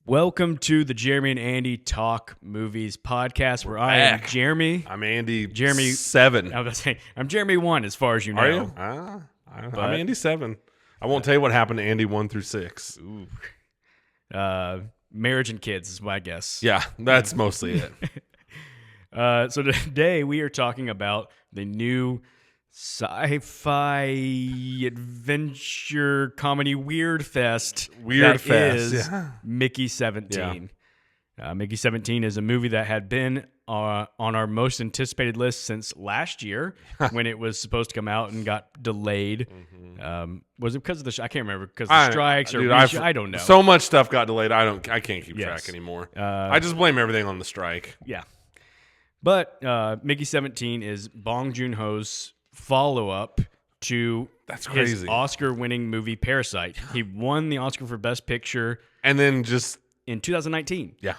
Welcome to the Jeremy and Andy Talk Movies podcast, where I am Jeremy. I'm Andy. Jeremy 7. I was saying I'm Jeremy 1, as far as you know. Are you? I'm Andy 7. I won't tell you what happened to Andy 1 through 6. Ooh. Marriage and kids is my guess. Yeah, that's mostly it. So today we are talking about the new sci-fi adventure comedy weird fest. Yeah. Mickey 17. Mickey 17 is a movie that had been on our most anticipated list since last year when it was supposed to come out and got delayed. Was it because of the I can't remember, because of the strikes or I don't know. So much stuff got delayed. I can't keep track anymore. I just blame everything on the strike. Yeah. But Mickey 17 is Bong Joon-ho's follow-up to his Oscar-winning movie Parasite. He won the Oscar for Best Picture, and then just in 2019. Yeah.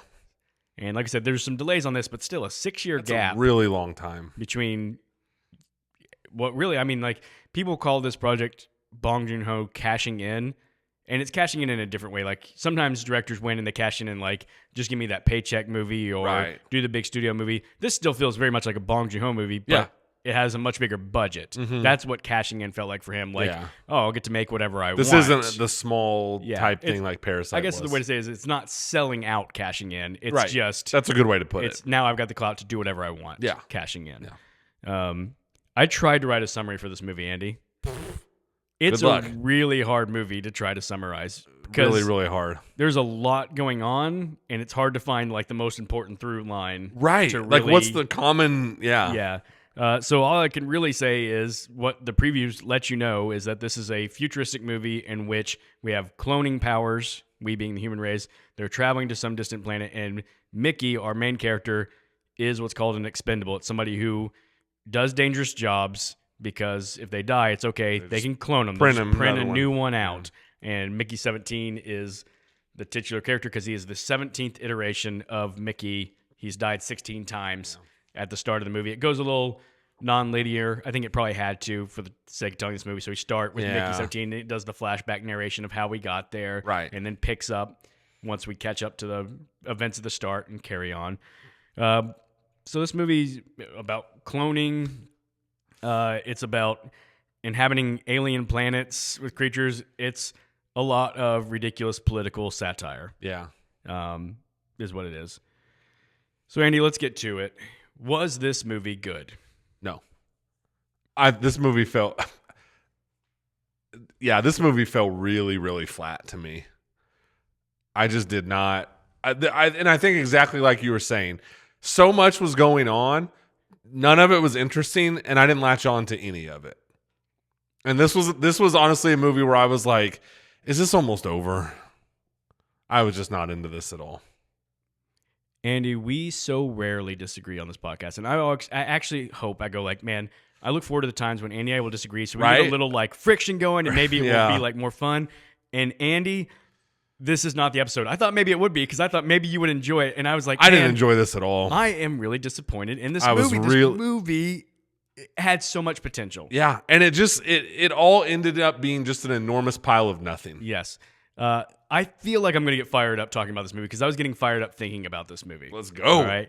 And like I said, there's some delays on this, but still a 6-year gap. A really long time between what really, I mean, like, people call this project Bong Joon-ho cashing in, and it's cashing in a different way. Like, sometimes directors win and they cash in and, like, just give me that paycheck movie or do the big studio movie. This still feels very much like a Bong Joon-ho movie, but it has a much bigger budget. That's what cashing in felt like for him. Like, I'll get to make whatever I want. This isn't the small type thing like Parasite. I guess the way to say it is it's not selling out cashing in. It's just... That's a good way to put it. Now I've got the clout to do whatever I want. Yeah. Cashing in. Yeah. I tried to write a summary for this movie, Andy. It's a really hard movie to try to summarize. Really, really hard. There's a lot going on, and it's hard to find, like, the most important through line. Right. To really, like, what's the common... Yeah. So all I can really say is what the previews let you know is that this is a futuristic movie in which we have cloning powers, we being the human race. They're traveling to some distant planet, and Mickey, our main character, is what's called an expendable. It's somebody who does dangerous jobs because if they die, it's okay. They can clone them. Print a new one out. And Mickey 17 is the titular character because he is the 17th iteration of Mickey. He's died 16 times at the start of the movie. It goes a little non-linear. I think it probably had to for the sake of telling this movie. So we start with Mickey 17. It does the flashback narration of how we got there. Right. And then picks up once we catch up to the events of the start and carry on. So this movie's about cloning. It's about inhabiting alien planets with creatures. It's a lot of ridiculous political satire. Yeah. Is what it is. So, Andy, let's get to it. Was this movie good? No. This movie felt... this movie felt really, really flat to me. I just did not... and I think exactly like you were saying, so much was going on, none of it was interesting, and I didn't latch on to any of it. And this was honestly a movie where I was like, is this almost over? I was just not into this at all. Andy, we so rarely disagree on this podcast, and I actually hope I go like, man, I look forward to the times when Andy and I will disagree, so we get a little like friction going, and maybe it will be like more fun. And Andy, this is not the episode. I thought maybe it would be because I thought maybe you would enjoy it, and I was like, I didn't enjoy this at all. I am really disappointed in this movie. This movie had so much potential. Yeah, and it all ended up being just an enormous pile of nothing. Yes. I feel like I'm going to get fired up talking about this movie because I was getting fired up thinking about this movie. Let's go. All right.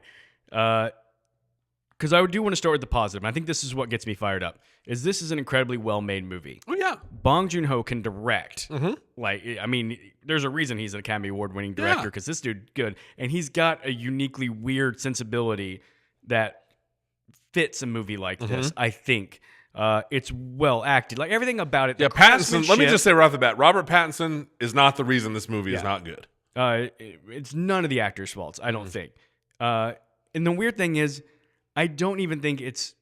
Because I do want to start with the positive, and I think this is what gets me fired up, is this is an incredibly well-made movie. Oh, yeah. Bong Joon-ho can direct. Like, I mean, there's a reason he's an Academy Award-winning director because this dude's good, and he's got a uniquely weird sensibility that fits a movie like this, I think. It's well acted. Like, everything about it. Yeah, Pattinson, let me just say right off the bat, Robert Pattinson is not the reason this movie is not good. It's none of the actors' faults, I don't think. And the weird thing is, I don't even think it's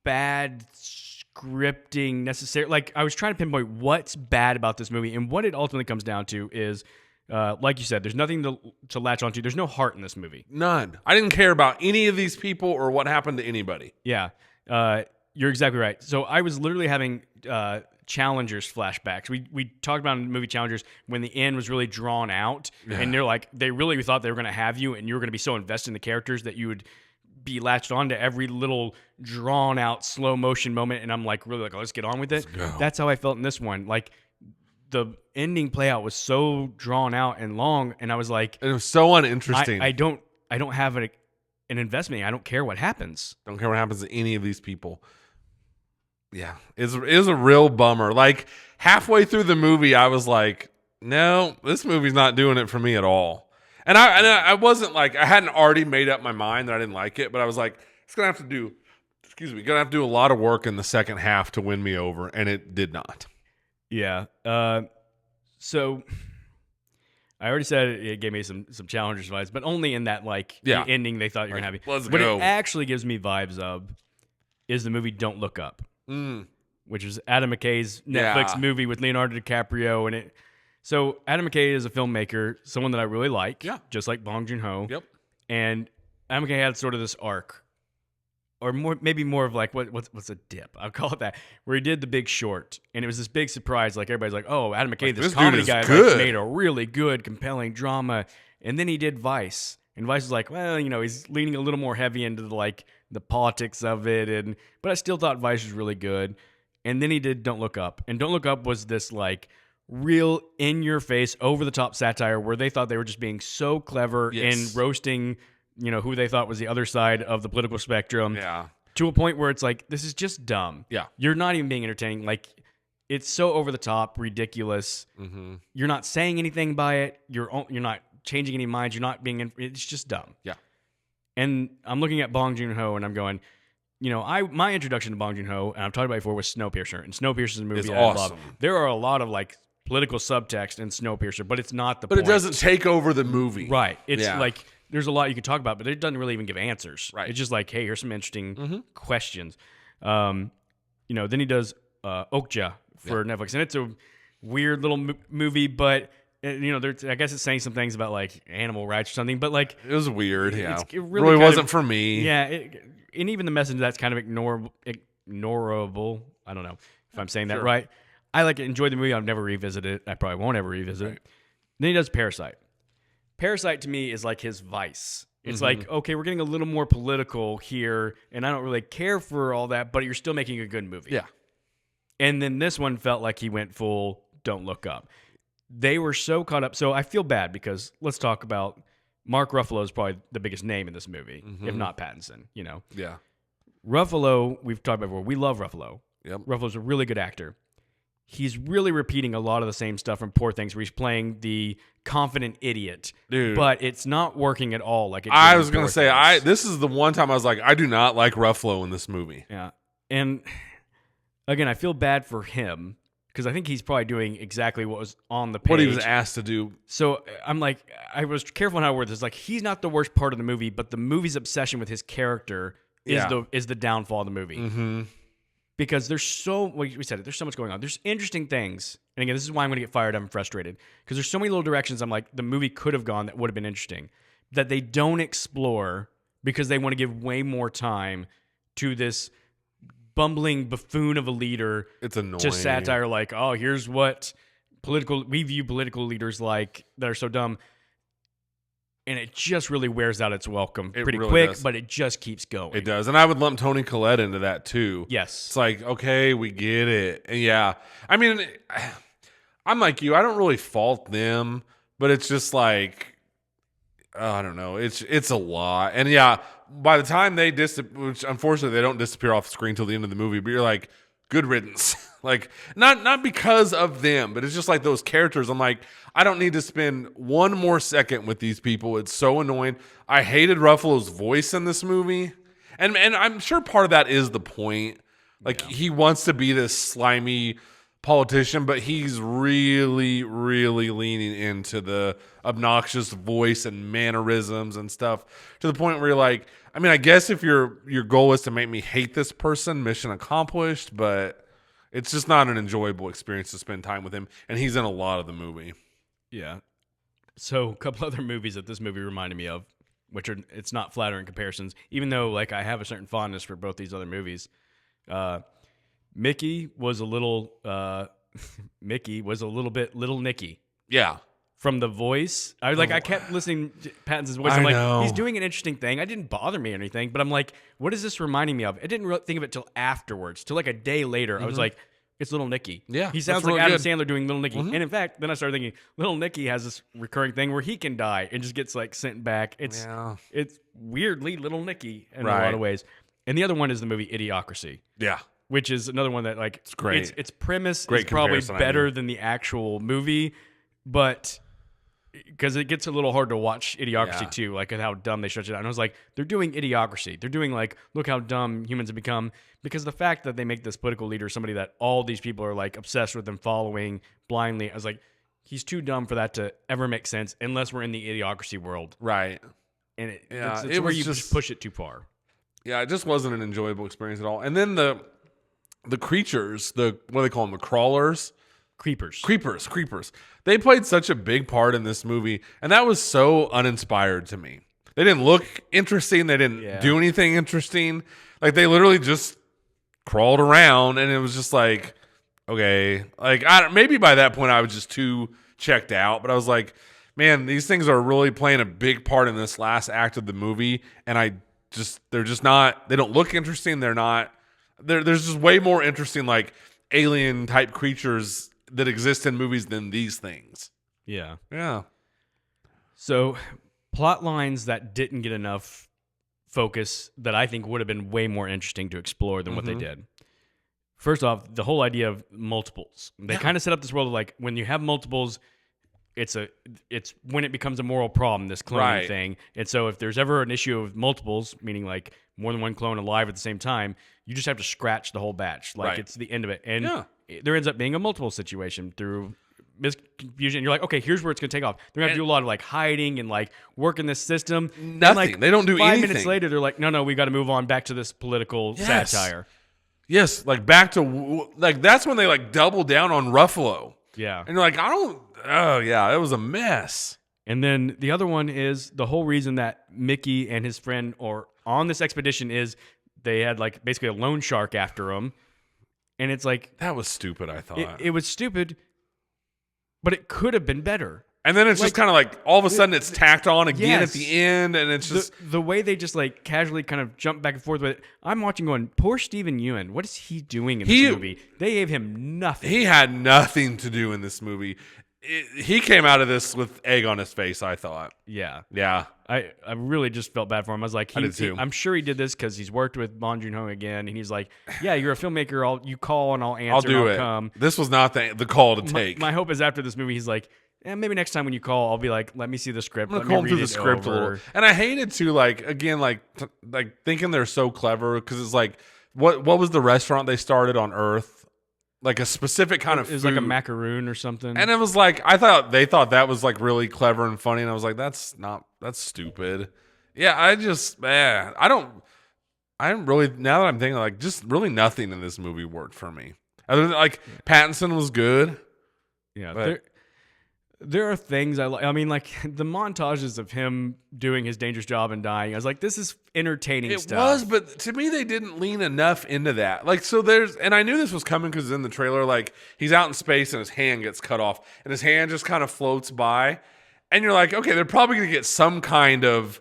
bad scripting necessarily. Like, I was trying to pinpoint what's bad about this movie, and what it ultimately comes down to is, like you said, there's nothing to latch onto. There's no heart in this movie. None. I didn't care about any of these people or what happened to anybody. Yeah. You're exactly right. So I was literally having Challengers flashbacks. We talked about in the movie Challengers when the end was really drawn out, and they really thought they were going to have you, and you were going to be so invested in the characters that you would be latched on to every little drawn out slow motion moment. And I'm like, really like, let's get on with it. That's how I felt in this one. Like, the ending play out was so drawn out and long, and I was like, It was so uninteresting. I don't have an investment. I don't care what happens. Don't care what happens to any of these people. Yeah, it was a real bummer. Like halfway through the movie, I was like, no, this movie's not doing it for me at all. And I wasn't like, I hadn't already made up my mind that I didn't like it, but I was like, it's gonna have to do a lot of work in the second half to win me over, and it did not. Yeah. So I already said it gave me some Challengers vibes, but only in that the ending they thought you were gonna have. Let's what go. It actually gives me vibes of is the movie Don't Look Up, which is Adam McKay's Netflix movie with Leonardo DiCaprio, and it. So Adam McKay is a filmmaker, someone that I really like, just like Bong Joon-ho. Yep. And Adam McKay had sort of this arc, or maybe more of like what's a dip? I'll call it that, where he did The Big Short, and it was this big surprise. Like everybody's like, "Oh, Adam McKay, this comedy guy, made a really good, compelling drama." And then he did Vice, and Vice was like, "Well, he's leaning a little more heavy into the politics of it," but I still thought Vice was really good. And then he did Don't Look Up, and Don't Look Up was this like real in-your-face, over-the-top satire where they thought they were just being so clever in roasting, who they thought was the other side of the political spectrum. Yeah. To a point where it's like, this is just dumb. Yeah. You're not even being entertaining. Like, it's so over-the-top, ridiculous. Mm-hmm. You're not saying anything by it. You're not changing any minds. You're not being... It's just dumb. Yeah. And I'm looking at Bong Joon-ho and I'm going... my introduction to Bong Joon-ho, and I've talked about it before, was Snowpiercer. And Snowpiercer is a movie it's that awesome. I love. There are a lot of political subtext in Snowpiercer, but it's not the point. But it doesn't take over the movie. Right. It's like, there's a lot you could talk about, but it doesn't really even give answers. Right. It's just like, hey, here's some interesting questions. Then he does Okja for Netflix, and it's a weird little movie, but I guess it's saying some things about animal rights or something, but it was weird. Yeah, it really wasn't for me. Yeah, and even the message that's kind of ignorable. I don't know if I'm saying that right. I enjoyed the movie. I'll never revisit it. I probably won't ever revisit it. Then he does Parasite. Parasite to me is like his Vice. It's like, okay, we're getting a little more political here, and I don't really care for all that, but you're still making a good movie. Yeah. And then this one felt like he went full Don't Look Up. They were so caught up. So I feel bad because let's talk about Mark Ruffalo is probably the biggest name in this movie, if not Pattinson, Yeah. Ruffalo, we've talked about before. We love Ruffalo. Yep. Ruffalo's a really good actor. He's really repeating a lot of the same stuff from Poor Things, where he's playing the confident idiot. Dude. But it's not working at all. Like it I was going to say, this is the one time I was like, I do not like Ruffalo in this movie. Yeah. And again, I feel bad for him because I think he's probably doing exactly what was on the page. What he was asked to do. So I'm like, I was careful on how I word this. Like, he's not the worst part of the movie, but the movie's obsession with his character is the downfall of the movie. Mm-hmm. Because there's we said it, there's so much going on. There's interesting things. And again, this is why I'm going to get fired up and frustrated. Because there's so many little directions I'm like, the movie could have gone that would have been interesting. That they don't explore because they want to give way more time to this bumbling buffoon of a leader. It's annoying. To satire like, oh, here's what we view political leaders like that are so dumb. And it just really wears out its welcome pretty really quick, does. but it just keeps going. It does. And I would lump Toni Collette into that too. Yes. It's like, okay, we get it. And yeah. I mean, I'm like you. I don't really fault them, but it's just like, I don't know. It's a lot. And yeah, by the time they which unfortunately they don't disappear off screen till the end of the movie, but you're like, good riddance. Like, not because of them, but it's just like those characters. I'm like, I don't need to spend one more second with these people. It's so annoying. I hated Ruffalo's voice in this movie. And I'm sure part of that is the point. Like, he wants to be this slimy politician, but he's really, really leaning into the obnoxious voice and mannerisms and stuff to the point where you're like, I mean, I guess if your goal is to make me hate this person, mission accomplished, but it's just not an enjoyable experience to spend time with him, and he's in a lot of the movie. Yeah. So a couple other movies that this movie reminded me of, which it's not flattering comparisons, even though I have a certain fondness for both these other movies. Mickey was a little bit Little Nicky. Yeah. From the voice. I was I kept listening to Pattinson's voice. I'm like, he's doing an interesting thing. It didn't bother me or anything, but I'm like, what is this reminding me of? I didn't really think of it till afterwards, till a day later. I was like, it's Little Nicky. Yeah, He that's sounds really like Adam good. Sandler doing Little Nicky. And in fact, then I started thinking, Little Nicky has this recurring thing where he can die and just gets like sent back. It's weirdly Little Nicky in a lot of ways. And the other one is the movie Idiocracy. Yeah. Which is another one that like it's great. Its premise Great is probably comparison, better than the actual movie, but because it gets a little hard to watch Idiocracy too, like how dumb they stretch it out. And I was like, they're doing Idiocracy. They're doing like, look how dumb humans have become, because the fact that they make this political leader somebody that all these people are like obsessed with and following blindly, I was like, he's too dumb for that to ever make sense unless we're in the Idiocracy world. Right. And it's where you just push it too far. Yeah, it just wasn't an enjoyable experience at all. And then the creatures, what do they call them? The crawlers? Creepers. They played such a big part in this movie, and that was so uninspired to me. They didn't look interesting. They didn't do anything interesting. Like, they literally just crawled around, and it was just like, okay. Like, maybe by that point I was just too checked out, but I was like, man, these things are really playing a big part in this last act of the movie, and they're just not, they don't look interesting. There's just way more interesting, like, alien type creatures that exist in movies than these things. Yeah. Yeah. So, plot lines that didn't get enough focus that I think would have been way more interesting to explore than what they did. First off, the whole idea of multiples. They kind of set up this world of like, when you have multiples, it's when it becomes a moral problem, this cloning thing. And so if there's ever an issue of multiples, meaning like more than one clone alive at the same time, you just have to scratch the whole batch. Like it's the end of it. And there ends up being a multiple situation through misconfusion. And you're like, okay, here's where it's going to take off. They're going to have to do a lot of like hiding and like work in this system. Nothing. Like, they don't do 5 anything. minutes later, they're like, no, we got to move on back to this political satire. Yes, like back to, like, that's when they like double down on Ruffalo. Yeah. And you're like, it was a mess. And then the other one is the whole reason that Mickey and his friend are on this expedition is they had like basically a loan shark after them. And it's like, that was stupid, I thought. It was stupid, but it could have been better. And then it's just kind of like all of a sudden it's tacked on again at the end, and it's just the way they just like casually kind of jump back and forth with it. I'm watching going, poor Steven Yeun. What is he doing in this movie? They gave him nothing. He had nothing to do in this movie. He came out of this with egg on his face, I thought. Yeah. I really just felt bad for him. I was like, I did too. I'm sure he did this because he's worked with Bong Joon-ho again, and he's like, yeah, you're a filmmaker. You call and I'll answer. I'll come. This was not the call to take. My hope is after this movie, he's like, maybe next time when you call, I'll be like, let me see the script. I'm gonna comb through the script a little. And I hated to like thinking they're so clever, because it's like, what was the restaurant they started on Earth? Like a specific kind of food. It was like a macaroon or something. And it was like, they thought that was like really clever and funny. And I was like, that's stupid. Yeah, I don't really, now that I'm thinking, like, just really nothing in this movie worked for me. Other than like Pattinson was good. Yeah. But there are things I like. I mean, like the montages of him doing his dangerous job and dying. I was like, this is entertaining stuff. It was, but to me, they didn't lean enough into that. Like, so and I knew this was coming because in the trailer, like, he's out in space and his hand gets cut off and his hand just kind of floats by. And you're like, okay, they're probably going to get some kind of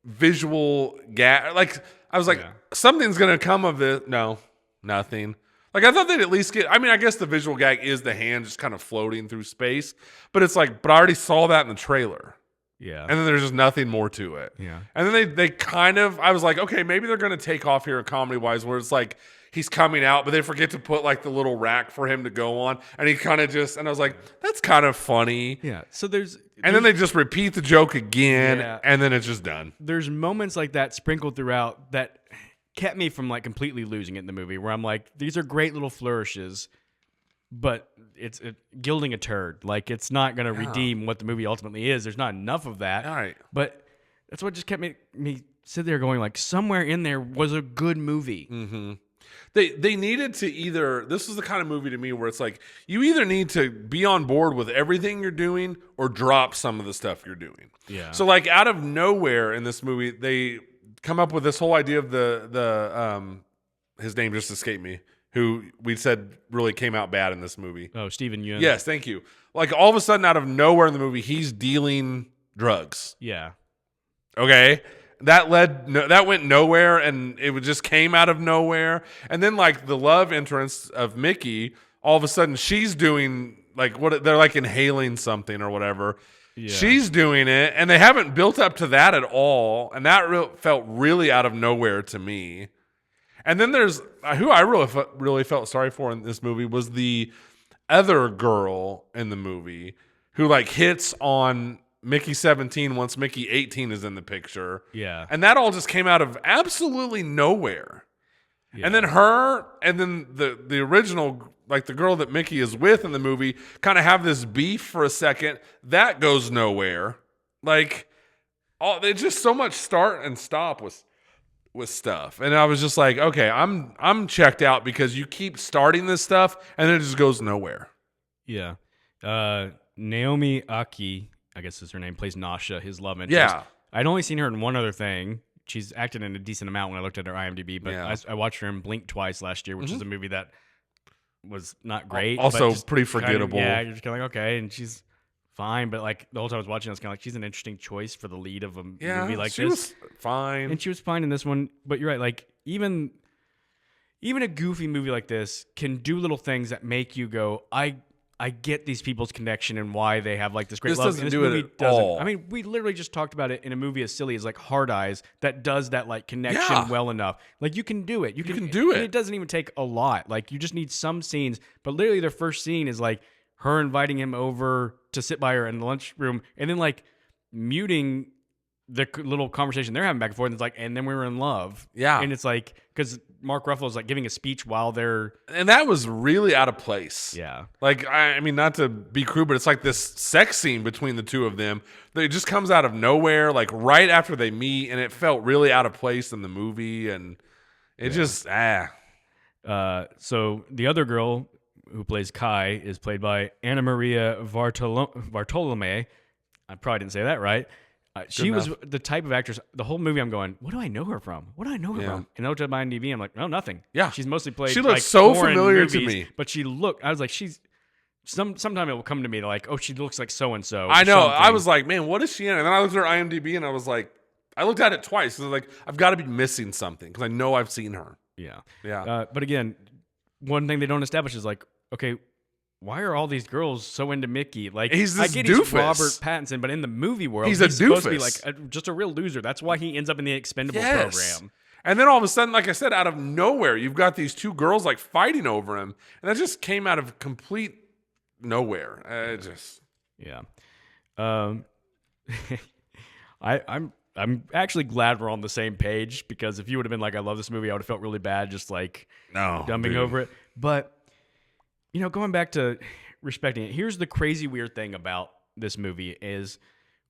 visual gag. Like, I was like, something's going to come of this. No, nothing. Like, I thought they'd at least I guess the visual gag is the hand just kind of floating through space. But it's like, I already saw that in the trailer. Yeah. And then there's just nothing more to it. Yeah. And then they kind of, I was like, okay, maybe they're going to take off here comedy-wise, where it's like he's coming out, but they forget to put like the little rack for him to go on. And he kind of just, and I was like, that's kind of funny. Yeah. So and then they just repeat the joke again, and then it's just done. There's moments like that sprinkled throughout that kept me from like completely losing it in the movie, where I'm like, these are great little flourishes, but it's gilding a turd. Like, it's not going to redeem what the movie ultimately is. There's not enough of that. All right. But that's what just kept me sit there going, like, somewhere in there was a good movie. Mm-hmm. They needed to either, this was the kind of movie to me where it's like, you either need to be on board with everything you're doing or drop some of the stuff you're doing. Yeah. So like out of nowhere in this movie, they come up with this whole idea of the his name just escaped me, who we said really came out bad in this movie. Oh, Steven Yeun. Yes, thank you. Like all of a sudden out of nowhere in the movie, he's dealing drugs. Yeah. Okay. That went nowhere, and it just came out of nowhere. And then like the love interest of Mickey all of a sudden she's doing like what they're like inhaling something or whatever. Yeah. She's doing it, and they haven't built up to that at all, and that felt really out of nowhere to me. And then there's who I really felt sorry for in this movie was the other girl in the movie who like hits on Mickey 17 once Mickey 18 is in the picture. Yeah. And that all just came out of absolutely nowhere. Yeah. And then her and then the original, like the girl that Mickey is with in the movie, kind of have this beef for a second. That goes nowhere. Like, there's just so much start and stop with stuff. And I was just like, okay, I'm checked out because you keep starting this stuff and then it just goes nowhere. Yeah. Naomi Aki, I guess is her name, plays Nasha, his love interest. Yeah. I'd only seen her in one other thing. She's acted in a decent amount when I looked at her IMDb, but Yeah. I watched her in Blink twice last year, which is a movie that was not great. Also but just pretty kind of- forgettable. yeah, you're just kind of like, okay, and she's fine, but like the whole time I was watching, I was kind of like, she's an interesting choice for the lead of a movie like she this. was fine. And she was fine in this one, but you're right. Like even a goofy movie like this can do little things that make you go, I get these people's connection and why they have like this great This love. doesn't And do it movie at doesn't. all. I mean, we literally just talked about it in a movie as silly as like Hard Eyes that does that like connection Yeah. well enough. Like you can do it. You can do and it. it doesn't even take a lot. Like you just need some scenes. But literally, their first scene is like her inviting him over to sit by her in the lunchroom, and then like muting the little conversation they're having back and forth. And it's like, and then we were in love. Yeah. And it's like, because Mark Ruffalo's like giving a speech while they're. And that was really out of place. Yeah. Like, I mean, not to be crude, but it's like this sex scene between the two of them that it just comes out of nowhere, like right after they meet, and it felt really out of place in the movie, and it just So the other girl who plays Kai is played by Anna Maria Bartolome. I probably didn't say that right. She was the type of actress. The whole movie, I'm going, what do I know her from? What do I know her from? And I looked at my IMDb, I'm like, no, nothing. Yeah. She's mostly played. She looks like, so foreign familiar to movies, me. But she looked. I was like, she's. Sometime it will come to me like, oh, she looks like so and so. I know. I was like, man, what is she in? And then I looked at her IMDb, and I was like, I looked at it twice. And I was like, I've got to be missing something because I know I've seen her. Yeah. Yeah. But again, one thing they don't establish is like, okay, why are all these girls so into Mickey? Like, He's this I get doofus. he's Robert Pattinson, but in the movie world, He's a supposed to be doofus. like just a real loser. That's why he ends up in the Expendables Yes. program. And then all of a sudden, like I said, out of nowhere, you've got these two girls like fighting over him, and that just came out of complete nowhere. It just Yeah. I'm actually glad we're on the same page because if you would have been like, I love this movie, I would have felt really bad just like dumping over it. But you know, going back to respecting it, here's the crazy weird thing about this movie is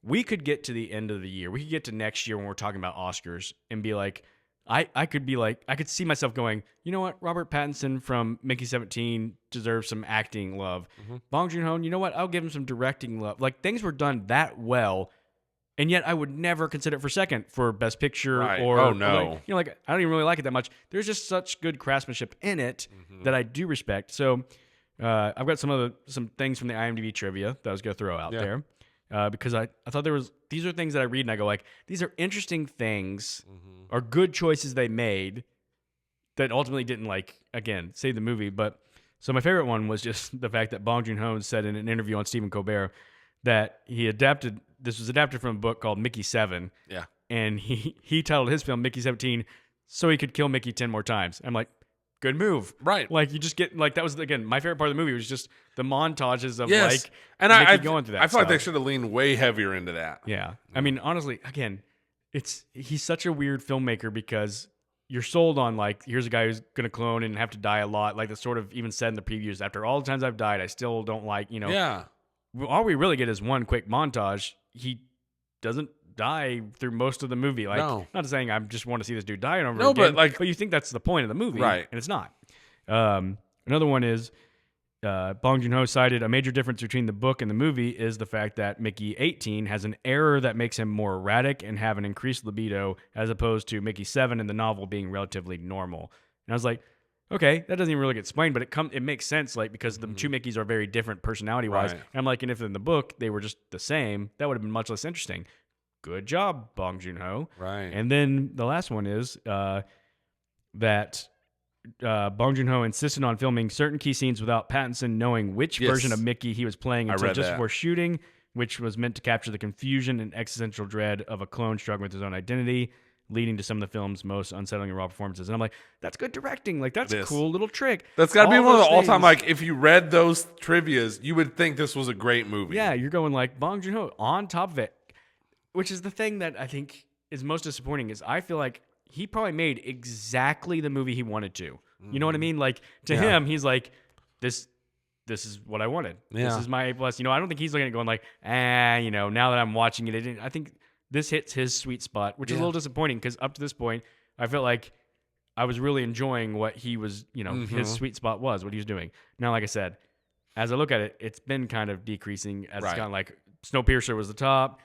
we could get to the end of the year. We could get to next year when we're talking about Oscars and be like, I could be like, I could see myself going, you know what? Robert Pattinson from Mickey 17 deserves some acting love. Bong Joon-ho, you know what? I'll give him some directing love. Like things were done that well. And yet I would never consider it for second for Best Picture Right. or Oh, no. like, you know, like I don't even really like it that much. There's just such good craftsmanship in it that I do respect. So I've got some things from the IMDb trivia that I was going to throw out there because I thought these are things that I read and I go like, these are interesting things or good choices they made that ultimately didn't like, again, save the movie. But so my favorite one was just the fact that Bong Joon-ho said in an interview on Stephen Colbert that this was adapted from a book called Mickey 7. Yeah. And he titled his film Mickey 17 so he could kill Mickey 10 more times. I'm like, good move. Right. Like you just get like that was again my favorite part of the movie was just the montages of Yes. like And Mickey I going through that. I feel like they stuff. should have leaned way heavier into that. Yeah. I mean, honestly, again, he's such a weird filmmaker because you're sold on like here's a guy who's gonna clone and have to die a lot. Like that's sort of even said in the previews. After all the times I've died, I still don't like, you know. Yeah. All we really get is one quick montage. He doesn't die through most of the movie. Like, No. not saying I just want to see this dude die over No, again. but you think that's the point of the movie, Right. And it's not. Another one is Bong Joon-ho cited a major difference between the book and the movie is the fact that Mickey 18 has an error that makes him more erratic and have an increased libido, as opposed to Mickey 7 in the novel being relatively normal. And I was like, okay, that doesn't even really get explained, but it makes sense, like because the two Mickeys are very different personality-wise. Right. And I'm like, and if in the book they were just the same, that would have been much less interesting. Good job, Bong Joon-ho. Right. And then the last one is that Bong Joon-ho insisted on filming certain key scenes without Pattinson knowing which Yes. version of Mickey he was playing I until read just that. before shooting, which was meant to capture the confusion and existential dread of a clone struggling with his own identity, leading to some of the film's most unsettling and raw performances. And I'm like, that's good directing. Like, that's a cool little trick. That's got to be All one of the those all-time, things- like, if you read those trivias, you would think this was a great movie. Yeah, you're going like Bong Joon-ho on top of it, which is the thing that I think is most disappointing is I feel like he probably made exactly the movie he wanted to. You know what I mean? Like, to him, he's like, this is what I wanted. This Yeah. is my A+. You know, I don't think he's looking at it going like, you know, now that I'm watching it, I think this hits his sweet spot, which is a little disappointing because up to this point, I felt like I was really enjoying what he was, you know, his sweet spot was, what he was doing. Now, like I said, as I look at it, it's been kind of decreasing as it's gotten like Snowpiercer was the top.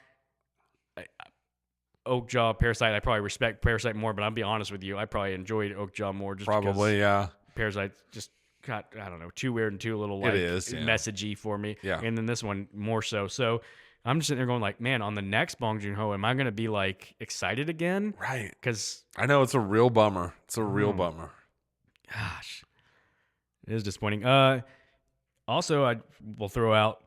Oakjaw, Parasite, I probably respect Parasite more, but I'll be honest with you, I probably enjoyed Oakjaw more just Probably, because yeah. Parasite just got, I don't know, too weird and too little like messagey for me. Yeah. And then this one more so. So I'm just sitting there going like, man, on the next Bong Joon-ho, am I going to be like excited again? Right. Because I know it's a real bummer. It's a real bummer. gosh, it is disappointing. Also, I will throw out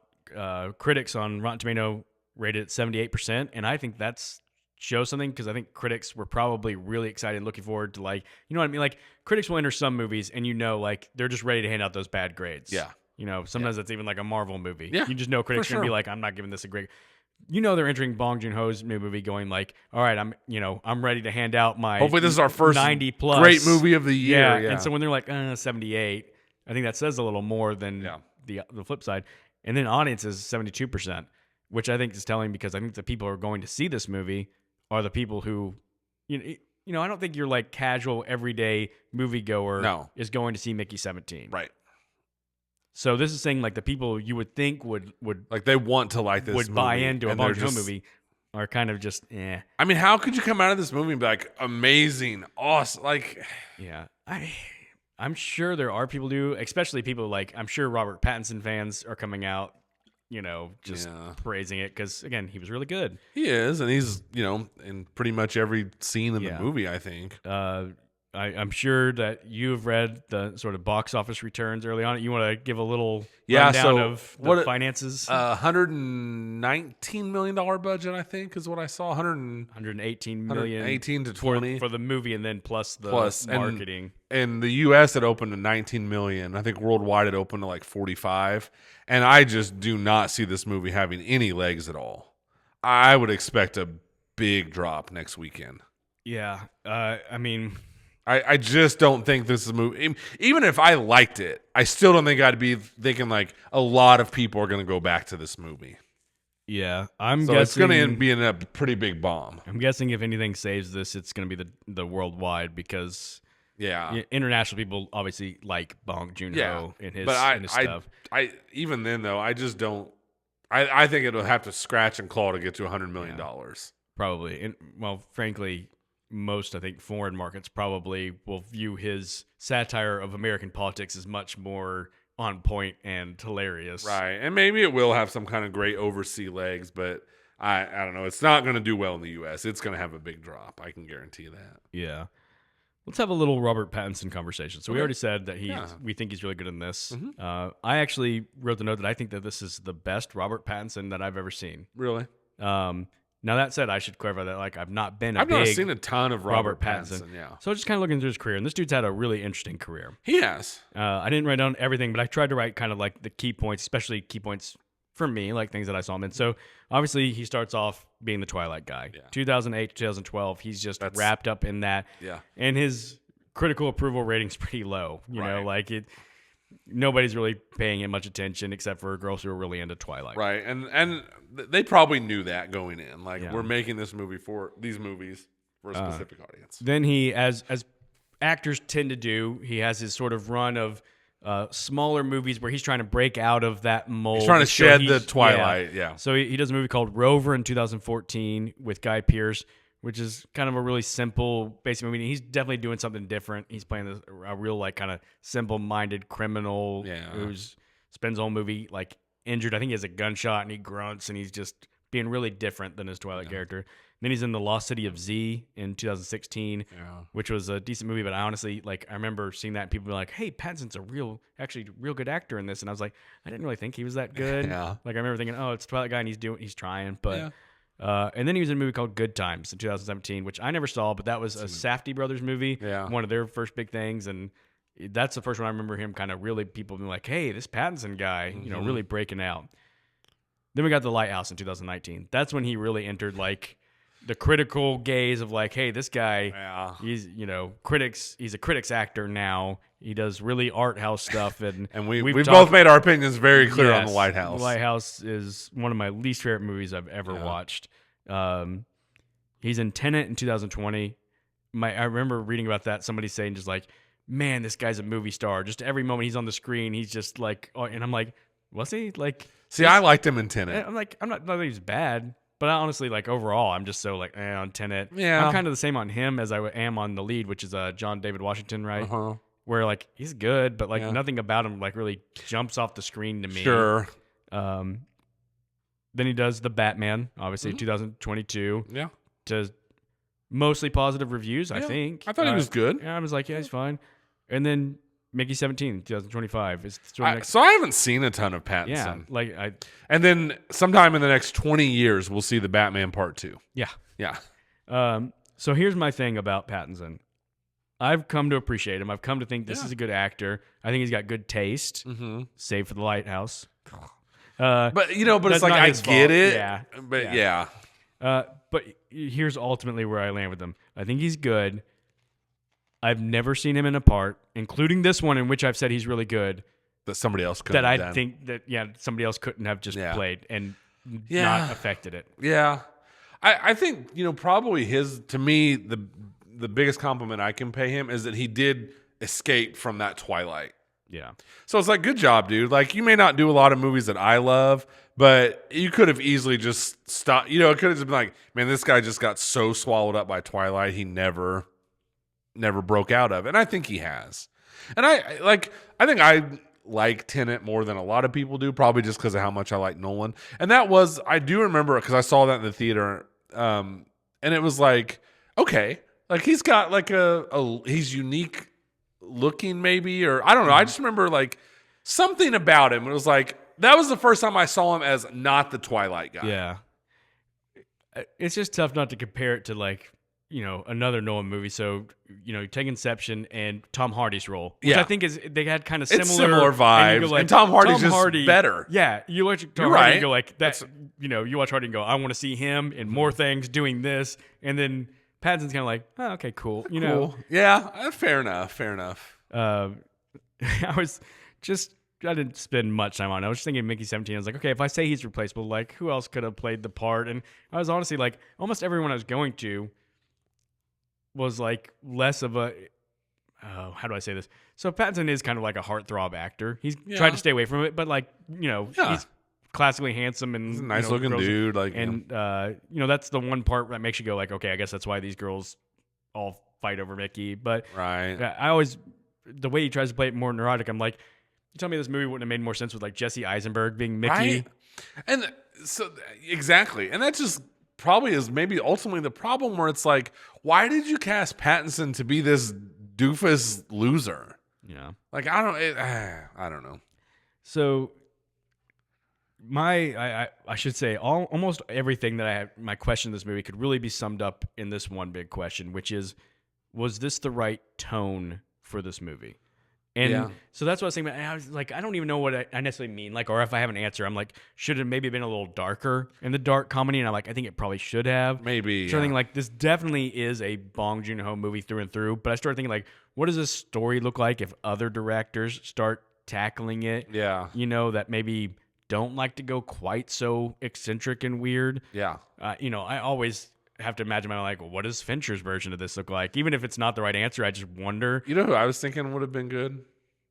critics on Rotten Tomato rated at 78%, and I think that's shows something because I think critics were probably really excited, looking forward to like, you know what I mean? Like critics will enter some movies, and you know, like they're just ready to hand out those bad grades. Yeah. You know, sometimes that's even like a Marvel movie. Yeah, You just know critics are gonna be like, I'm not giving this a grade. You know, they're entering Bong Joon-ho's new movie, going like, all right, I'm ready to hand out my. Hopefully, this is our first 90 plus great movie of the year. Yeah. And so when they're like 78, I think that says a little more than the flip side. And then audience is 72%, which I think is telling because I think the people who are going to see this movie are the people who, you know, I don't think your like casual everyday moviegoer is going to see Mickey 17. Right. So this is saying like the people you would think would like they want to like this would movie, buy into a and Bong they're Joon-ho just- movie are kind of just I mean, how could you come out of this movie and be like amazing, awesome? Like, yeah. I'm sure there are people do, especially people like I'm sure Robert Pattinson fans are coming out, you know, just praising it because again he was really good. he is, and he's in pretty much every scene in the movie. I think. I'm sure that you've read the sort of box office returns early on. You want to give a little rundown of the finances? $119 million budget, I think, is what I saw. 118 million, 18 to 20 for the movie, and then plus the marketing. And the U.S. it opened to 19 million. I think worldwide it opened to like 45. And I just do not see this movie having any legs at all. I would expect a big drop next weekend. Yeah, I mean. I just don't think this is a movie. Even if I liked it, I still don't think I'd be thinking like a lot of people are going to go back to this movie. Yeah, I'm so guessing it's going to be a pretty big bomb. I'm guessing if anything saves this, it's going to be the worldwide because international people obviously like Bong Joon-ho and his stuff. I even then though, I just don't. I think it'll have to scratch and claw to get to $100 million. Probably, and well, frankly. Most, I think, foreign markets probably will view his satire of American politics as much more on point and hilarious. Right. And maybe it will have some kind of great overseas legs, but I don't know. It's not going to do well in the U.S. It's going to have a big drop. I can guarantee that. Yeah. Let's have a little Robert Pattinson conversation. So we already said that we think he's really good in this. Mm-hmm. I actually wrote the note that I think that this is the best Robert Pattinson that I've ever seen. Really? Now that said, I should clarify that like I've not seen a ton of Robert Pattinson. Yeah. So just kind of looking through his career, and this dude's had a really interesting career. He has. I didn't write down everything, but I tried to write kind of like the key points, especially key points for me, like things that I saw him in. So obviously he starts off being the Twilight guy. Yeah. 2008 to 2012, he's just wrapped up in that. Yeah. And his critical approval rating's pretty low. You know, like nobody's really paying him much attention except for girls who are really into Twilight. Right. And they probably knew that going in. Like we're making this movie for these movies for a specific audience. Then he, as actors tend to do, he has his sort of run of smaller movies where he's trying to break out of that mold. He's trying to shed the Twilight. Yeah. So he does a movie called Rover in 2014 with Guy Pearce, which is kind of a really simple, basic movie. He's definitely doing something different. He's playing a real, like, kind of simple-minded criminal who spends the whole movie, like, injured. I think he has a gunshot, and he grunts, and he's just being really different than his Twilight character. And Then he's in The Lost City of Z in 2016, Yeah. which was a decent movie. But I honestly, like, I remember seeing that and people were like, hey, Pattinson's a real good actor in this. And I was like, I didn't really think he was that good. Yeah. Like, I remember thinking, oh, it's Twilight guy and he's trying. But Yeah. and then he was in a movie called Good Times in 2017, which I never saw, but that was a Safdie brothers movie. Yeah. One of their first big things. And that's the first one I remember him kind of really people being like, hey, this Pattinson guy, really breaking out. Then we got The Lighthouse in 2019. That's when he really entered like the critical gaze of like, hey, this guy, he's he's a critics actor now. He does really art house stuff, and we've both made our opinions very clear on The Lighthouse. The Lighthouse is one of my least favorite movies I've ever watched. He's in Tenet in 2020. I remember reading about that. Somebody saying just like, man, this guy's a movie star. Just every moment he's on the screen, he's just like, oh, and I'm like, was he? Like, see, I liked him in Tenet. I'm like, not that he's bad, but I honestly, like, overall, I'm just so like, on Tenet. Yeah. I'm kind of the same on him as I am on the lead, which is John David Washington, right? Where like he's good, but like nothing about him like really jumps off the screen to me. Sure. Then he does the Batman, obviously 2022. Yeah. To mostly positive reviews, I think. I thought he was good. Yeah, I was like, yeah, he's fine. And then Mickey 17, 2025 is so I haven't seen a ton of Pattinson. Yeah, and then sometime in the next 20 years, we'll see the Batman Part 2. Yeah. Yeah. So here's my thing about Pattinson. I've come to appreciate him. I've come to think this is a good actor. I think he's got good taste, save for The Lighthouse. But it's like, I get it. Yeah. But yeah. But here's ultimately where I land with him. I think he's good. I've never seen him in a part, including this one in which I've said he's really good. That somebody else could have done. Think that, somebody else couldn't have just played and Yeah. not affected it. Yeah. I think, probably to me, the biggest compliment I can pay him is that he did escape from that Twilight. Yeah. So it's like, good job, dude. Like, you may not do a lot of movies that I love, but you could have easily just stopped. It could have just been like, man, this guy just got so swallowed up by Twilight, he never broke out of it. And I think he has. And I think I like Tenet more than a lot of people do, probably just because of how much I like Nolan. And I do remember, because I saw that in the theater, and it was like, okay, like he's got like he's unique looking maybe, or I don't know. I just remember like something about him. It was like, that was the first time I saw him as not the Twilight guy. Yeah. It's just tough not to compare it to like, another Nolan movie. So, take Inception and Tom Hardy's role, which I think they had kind of similar vibes. And Tom Hardy's just better. Yeah. You watch Tom Hardy and go like that, you watch Hardy and go, I want to see him in more things doing this. And then Pattinson's kind of like, oh, okay, cool. Cool. Yeah. Fair enough. I didn't spend much time on it. I was just thinking Mickey 17. I was like, okay, if I say he's replaceable, like who else could have played the part? And I was honestly like, almost everyone I was going to was like less of a, how do I say this? So Pattinson is kind of like a heartthrob actor. He's tried to stay away from it, but like, he's classically handsome and he's a nice looking dude. Like, and that's the one part that makes you go like, okay, I guess that's why these girls all fight over Mickey. But right. I always, the way he tries to play it more neurotic, I'm like, you tell me this movie wouldn't have made more sense with like Jesse Eisenberg being Mickey. Right? And so exactly. And that just probably is maybe ultimately the problem, where it's like, why did you cast Pattinson to be this doofus loser? Yeah. Like, I don't know. So I should say almost everything that I had, my question in this movie could really be summed up in this one big question, which is, was this the right tone for this movie? And so that's what I was thinking about. And I was like, I don't even know what I necessarily mean. Like, or if I have an answer, I'm like, should it maybe been a little darker in the dark comedy? And I'm like, I think it probably should have. Maybe. So I think like this definitely is a Bong Joon-ho movie through and through. But I started thinking like, what does this story look like if other directors start tackling it? Yeah. That maybe don't like to go quite so eccentric and weird. Yeah. I always have to imagine, like, well, what does Fincher's version of this look like? Even if it's not the right answer, I just wonder. You know who I was thinking would have been good?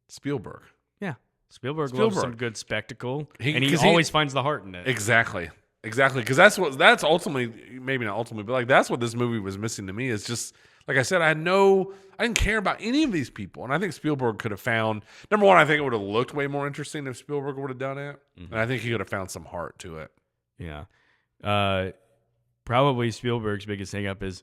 Spielberg. Yeah. Spielberg loves some good spectacle. He always finds the heart in it. Exactly. Because that's ultimately, maybe not ultimately, but like that's what this movie was missing to me, is just, like I said, I didn't care about any of these people. And I think Spielberg could have found, number one, I think it would have looked way more interesting if Spielberg would have done it. Mm-hmm. And I think he could have found some heart to it. Yeah. probably Spielberg's biggest hang up is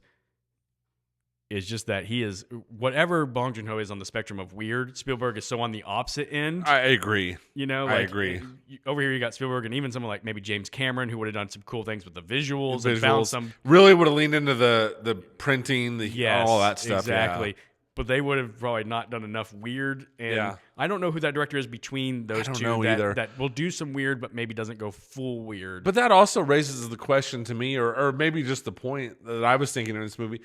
just that he is whatever Bong Joon-ho is on the spectrum of weird. Spielberg is so on the opposite end. I agree. You know, I agree. Over here you got Spielberg and even someone like maybe James Cameron who would have done some cool things with the visuals. And found some really would have leaned into the printing, all that stuff. Exactly. Yeah. But they would have probably not done enough weird. And I don't know who that director is between those two. That will do some weird, but maybe doesn't go full weird. But that also raises the question to me, or maybe just the point that I was thinking in this movie.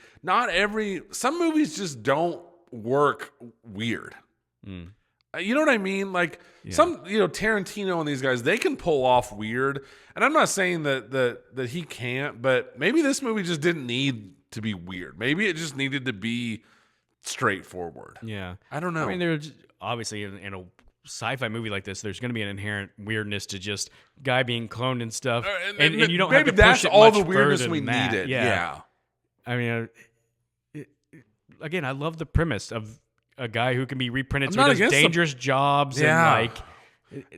Some movies just don't work weird. You know what I mean? Like some, Tarantino and these guys, they can pull off weird. And I'm not saying that he can't, but maybe this movie just didn't need to be weird. Maybe it just needed to be straightforward. Yeah. I don't know. I mean, there's obviously in a sci-fi movie like this, there's going to be an inherent weirdness to just guy being cloned and stuff. And you don't have to push that's it all much the weirdness further we than that. needed. Yeah. I mean, again, I love the premise of a guy who can be reprinted so he does dangerous jobs and like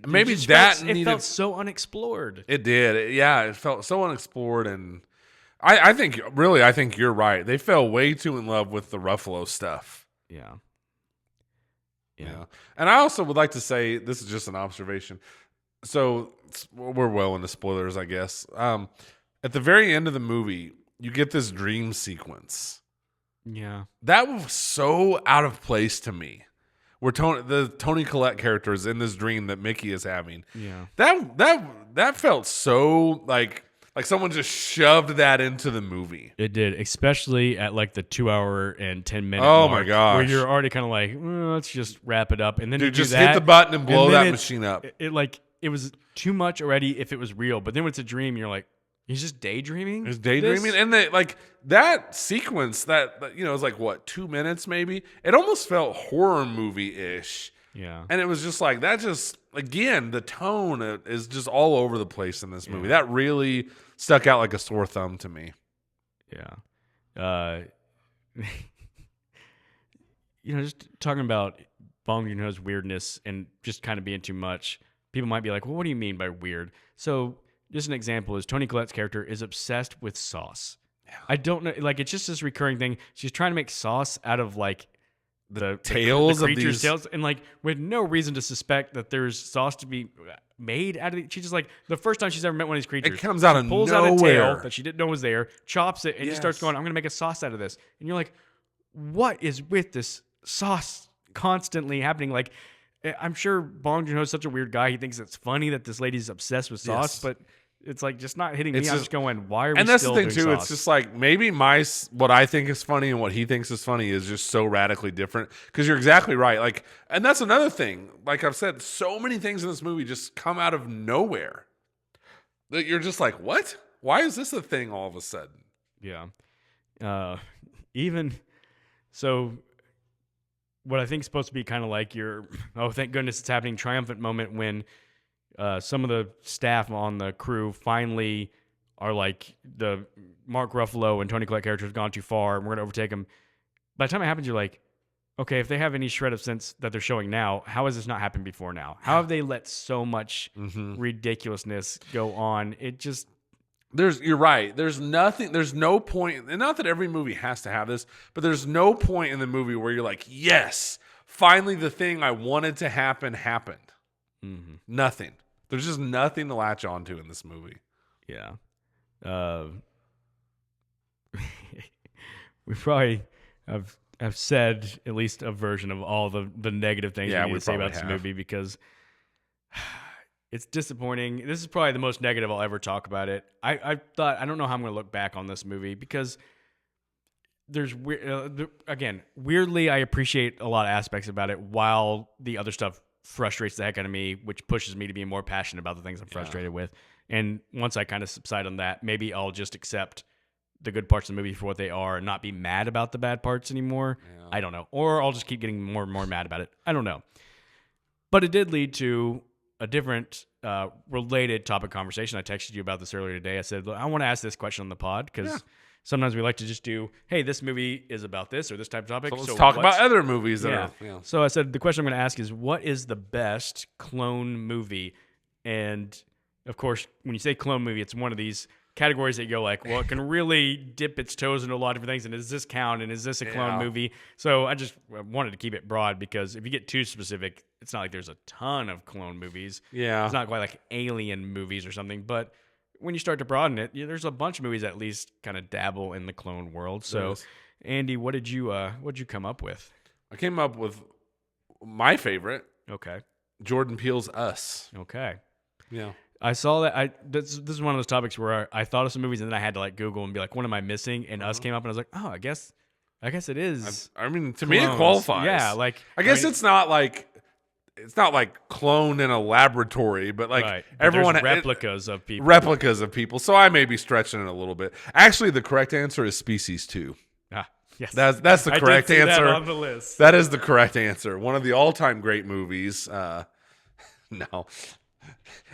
maybe it felt so unexplored. It did. It felt so unexplored, and I think you're right. They fell way too in love with the Ruffalo stuff. Yeah. And I also would like to say, this is just an observation. So we're well into spoilers, I guess. At the very end of the movie, you get this dream sequence. Yeah. That was so out of place to me. Where the Toni Collette character is in this dream that Mickey is having. Yeah. That felt so like someone just shoved that into the movie. It did, especially at like the 2 hour and 10 minute mark, my gosh, where you're already kind of like, let's just wrap it up, and then just hit the button and blow that machine up. It was too much already if it was real, but then when it's a dream, you're like, he's just daydreaming. He's daydreaming, and that sequence that is like what, 2 minutes maybe. It almost felt horror movie ish. Yeah, and it was just like that. Just again, the tone is just all over the place in this movie. That really stuck out like a sore thumb to me. Yeah. Just talking about Bong Joon-ho's weirdness and just kind of being too much. People might be like, well, what do you mean by weird? So just an example is Toni Collette's character is obsessed with sauce. Yeah. I don't know. Like, it's just this recurring thing. She's trying to make sauce out of like the tails the creature's of these tails, and like with no reason to suspect that there's sauce to be made out of it. She's just like, the first time she's ever met one of these creatures, it comes out of pulls nowhere. out a tail that she didn't know was there, chops it, and just starts going, I'm going to make a sauce out of this. And you're like, what is with this sauce constantly happening? Like, I'm sure Bong Joon-ho is such a weird guy. He thinks it's funny that this lady's obsessed with sauce, but it's like just not hitting me. I'm just going, why are we? And that's still the thing doing too. sauce? It's just like maybe what I think is funny and what he thinks is funny is just so radically different. Because you're exactly right. Like, and that's another thing. Like I've said, so many things in this movie just come out of nowhere. That you're just like, what? Why is this a thing all of a sudden? Yeah. Even so, what I think is supposed to be kind of like your, oh, thank goodness it's happening, triumphant moment when some of the staff on the crew finally are like, the Mark Ruffalo and Toni Collette characters have gone too far and we're going to overtake them. By the time it happens, you're like, okay, if they have any shred of sense that they're showing now, how has this not happened before now? How have they let so much ridiculousness go on? It just... You're right. There's no point, and not that every movie has to have this, but there's no point in the movie where you're like, yes, finally the thing I wanted to happen happened. Mm-hmm. Nothing. There's just nothing to latch onto in this movie. Yeah. We probably have said at least a version of all the negative things we need to say about this movie, because it's disappointing. This is probably the most negative I'll ever talk about it. I thought, I don't know how I'm going to look back on this movie, because there's again, weirdly, I appreciate a lot of aspects about it, while the other stuff frustrates the heck out of me, which pushes me to be more passionate about the things I'm frustrated with. And once I kind of subside on that, maybe I'll just accept the good parts of the movie for what they are and not be mad about the bad parts anymore. Yeah. I don't know. Or I'll just keep getting more and more mad about it. I don't know. But it did lead to a different related topic conversation. I texted you about this earlier today. I said, I want to ask this question on the pod, because sometimes we like to just do, hey, this movie is about this or this type of topic. So let's talk about other movies. So I said, the question I'm going to ask is, what is the best clone movie? And of course, when you say clone movie, it's one of these categories that you go like, well, it can really dip its toes into a lot of different things. And does this count? And is this a clone movie? So I just wanted to keep it broad because if you get too specific, it's not like there's a ton of clone movies. Yeah. It's not quite like alien movies or something. But when you start to broaden it, there's a bunch of movies that at least kind of dabble in the clone world. So, Andy, what'd you come up with? I came up with my favorite. Okay. Jordan Peele's Us. Okay. Yeah. I saw that. This is one of those topics where I thought of some movies and then I had to like Google and be like, what am I missing? And Us came up and I was like, oh, I guess it is. I mean, to me, it qualifies. Yeah, like I guess it's not like cloned in a laboratory, but like right. But everyone there's replicas of people. Replicas of people. So I may be stretching it a little bit. Actually, the correct answer is Species 2. Yes. That's the correct I did see answer. That on the list. That is the correct answer. One of the all-time great movies. No.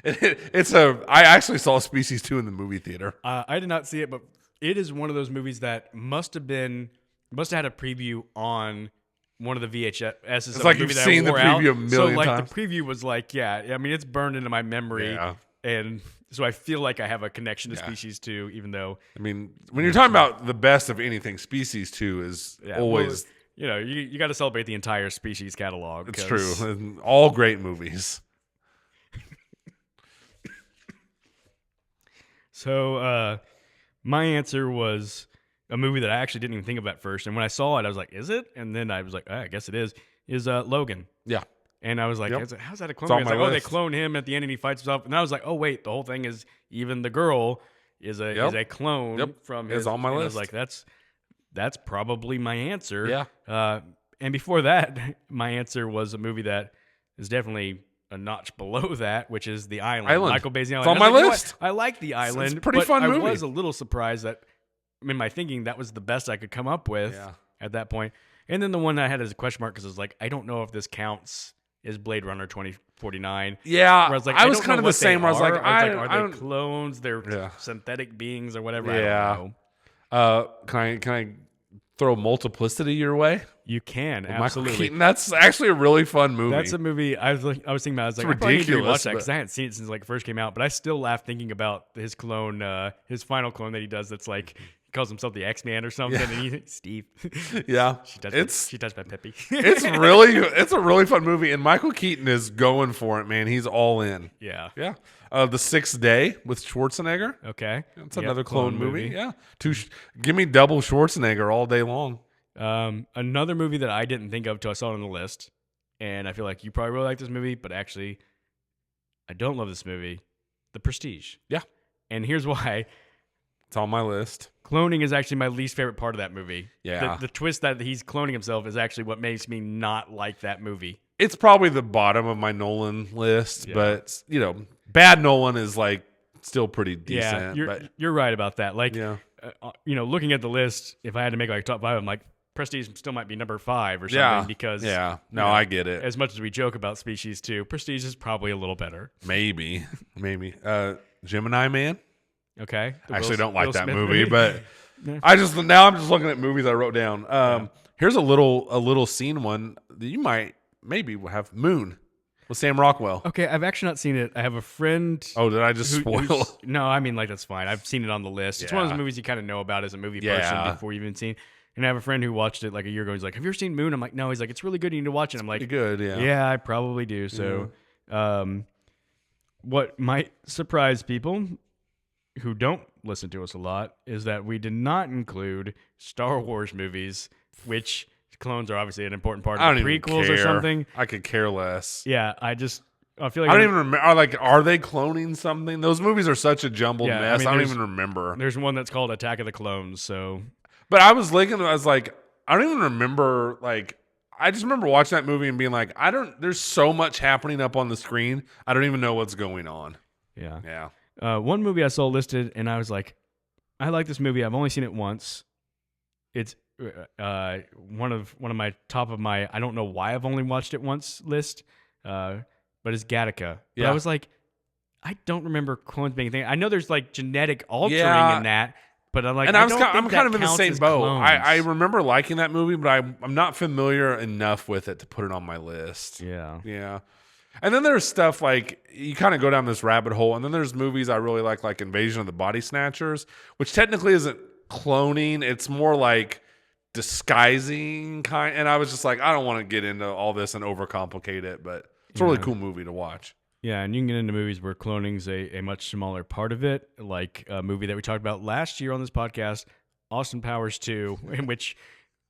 I actually saw Species 2 in the movie theater. I did not see it, but it is one of those movies that must have had a preview on one of the VHSs. It's like you've seen the preview a million times. The preview was like, I mean, it's burned into my memory. Yeah. And so I feel like I have a connection to Species 2, even though... I mean, when you're talking about the best of anything, Species 2 is always... Well, you got to celebrate the entire Species catalog. It's true. All great movies. So my answer was a movie that I actually didn't even think of at first. And when I saw it, I was like, is it? And then I was like, I guess it is Logan. Yeah. And I was like, how's that a clone? It's like, they clone him at the end and he fights himself. And I was like, oh, wait, the whole thing is even the girl is a clone from his. It's on my list. I was like, that's probably my answer. Yeah. And before that, my answer was a movie that is definitely a notch below that, which is The Island. Michael Bay's The Island. It's on my list. I like The Island. It's a pretty fun movie. I was a little surprised that, in my thinking, that was the best I could come up with at that point. And then the one I had as a question mark because I was like, I don't know if this counts as Blade Runner 2049. Yeah, where I was kind of the same. Where I was like, are they clones? They're synthetic beings or whatever. Yeah. I don't know. Can I throw Multiplicity your way? You can, absolutely. That's actually a really fun movie. That's a movie I was thinking about. I was like, I probably need to rewatch that because I hadn't seen it since like first came out. But I still laugh thinking about his clone, his final clone that he does. That's like he calls himself the X-Man or something. Yeah. And Steve. Yeah, she touched my Peppy. It's a really fun movie, and Michael Keaton is going for it, man. He's all in. Yeah. The Sixth Day with Schwarzenegger. Okay, it's another clone movie. Yeah, give me double Schwarzenegger all day long. Another movie that I didn't think of till I saw it on the list, and I feel like you probably really like this movie, but actually, I don't love this movie, The Prestige. Yeah, and here's why. It's on my list. Cloning is actually my least favorite part of that movie. Yeah, the twist that he's cloning himself is actually what makes me not like that movie. It's probably the bottom of my Nolan list, but bad Nolan is like still pretty decent. Yeah, you're right about that. Like, looking at the list, if I had to make like top 5, I'm like, Prestige still might be number 5 or something because I get it. As much as we joke about Species 2, Prestige is probably a little better. Maybe. Gemini Man. Okay. I actually don't like that movie, but I'm just looking at movies I wrote down. Here's a little scene one that you might maybe have. Moon with Sam Rockwell. Okay, I've actually not seen it. I have a friend. Oh, did I just spoil? No, I mean, like, that's fine. I've seen it on the list. It's one of those movies you kind of know about as a movie person before you've even seen. And I have a friend who watched it like a year ago. He's like, "Have you ever seen Moon?" I'm like, "No." He's like, "It's really good. You need to watch it." I'm like, "Pretty good, yeah." Yeah, I probably do. So, what might surprise people who don't listen to us a lot is that we did not include Star Wars movies, which clones are obviously an important part of the prequels or something. I could care less. Yeah, I feel like I don't even remember. Are they cloning something? Those movies are such a jumbled mess. I don't even remember. There's one that's called Attack of the Clones. So, but I was like, I don't even remember. Like, I just remember watching that movie and being like, there's so much happening up on the screen. I don't even know what's going on. Yeah. One movie I saw listed, and I was like, I like this movie. I've only seen it once. It's one of my top of my I don't know why I've only watched it once list, but it's Gattaca. But I was like, I don't remember clones being a thing. I know there's like genetic altering in that, but I'm like, and I'm kind of in the same boat. I remember liking that movie, but I'm not familiar enough with it to put it on my list. Yeah. And then there's stuff like you kind of go down this rabbit hole, and then there's movies I really like Invasion of the Body Snatchers, which technically isn't cloning. It's more like disguising kind. And I was just like, I don't want to get into all this and overcomplicate it, but it's a really cool movie to watch. Yeah, and you can get into movies where cloning's a much smaller part of it, like a movie that we talked about last year on this podcast, Austin Powers 2, in which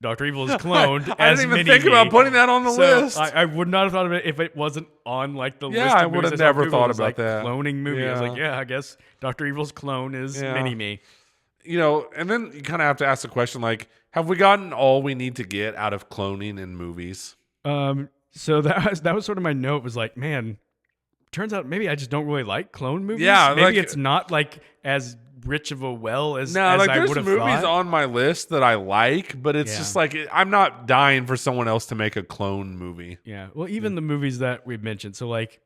Dr. Evil is cloned. I didn't even think about putting that on the list. I would not have thought of it if it wasn't on like the list. Yeah, I of would movies have I saw never Google. thought It was about like that. Cloning movie. I was Yeah. like, yeah, I guess Dr. Evil's clone is Mini-Me. You know, and then you kind of have to ask the question, like, have we gotten all we need to get out of cloning in movies? So that was sort of my note. Was like, man, turns out maybe I just don't really like clone movies. Yeah, maybe like, it's not like as rich of a well as no, like I there's would have movies thought. on my list that I like, but it's just like I'm not dying for someone else to make a clone movie. Yeah, well, even the movies that we've mentioned. So, like,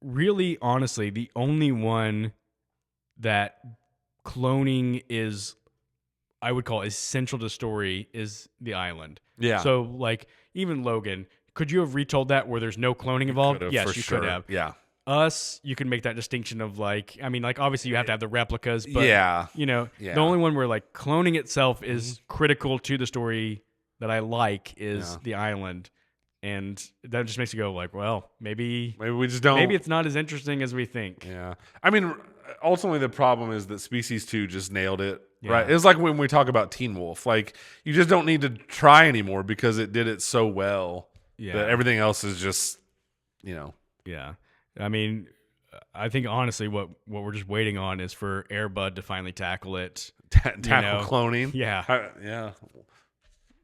really, honestly, the only one that cloning is, I would call essential to story is The Island. Yeah. So, like, even Logan, could you have retold that where there's no cloning involved? Yes, you could have. Yeah. Us, you can make that distinction of like, I mean, like obviously you have to have the replicas, but you know, the only one where like cloning itself is critical to the story that I like is The Island, and that just makes you go like, well, maybe we just don't. Maybe it's not as interesting as we think. Yeah, I mean, ultimately the problem is that Species 2 just nailed it. Right, it's like when we talk about Teen Wolf, like you just don't need to try anymore because it did it so well. That everything else is just, you know. Yeah. I mean, I think honestly, what we're just waiting on is for Air Bud to finally tackle it. Tackle cloning. Yeah. Yeah.